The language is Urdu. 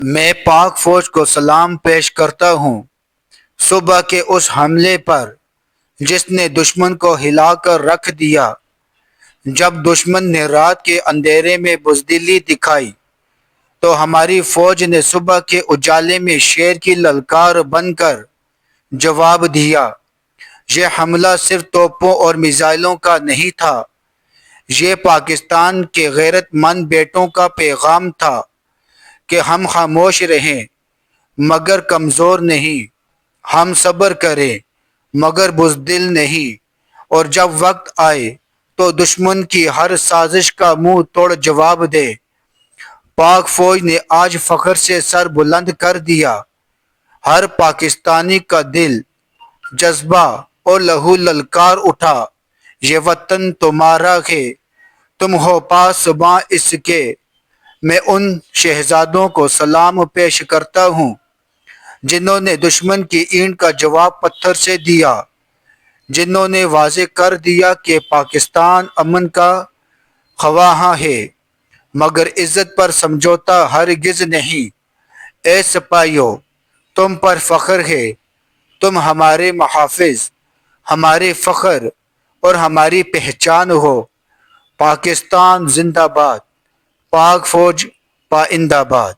میں پاک فوج کو سلام پیش کرتا ہوں صبح کے اس حملے پر جس نے دشمن کو ہلا کر رکھ دیا۔ جب دشمن نے رات کے اندھیرے میں بزدلی دکھائی تو ہماری فوج نے صبح کے اجالے میں شیر کی للکار بن کر جواب دیا۔ یہ حملہ صرف توپوں اور میزائلوں کا نہیں تھا، یہ پاکستان کے غیرت مند بیٹوں کا پیغام تھا کہ ہم خاموش رہیں مگر کمزور نہیں، ہم صبر کریں مگر بزدل نہیں، اور جب وقت آئے تو دشمن کی ہر سازش کا منہ توڑ جواب دے۔ پاک فوج نے آج فخر سے سر بلند کر دیا۔ ہر پاکستانی کا دل، جذبہ اور لہو للکار اٹھا، یہ وطن تمہارا ہے، تم ہو پاسباں اس کے۔ میں ان شہزادوں کو سلام پیش کرتا ہوں جنہوں نے دشمن کی اینٹ کا جواب پتھر سے دیا، جنہوں نے واضح کر دیا کہ پاکستان امن کا خواہاں ہے مگر عزت پر سمجھوتا ہرگز نہیں۔ اے سپاہیوں، تم پر فخر ہے، تم ہمارے محافظ، ہمارے فخر اور ہماری پہچان ہو۔ پاکستان زندہ باد، پاک فوج پائندہ باد۔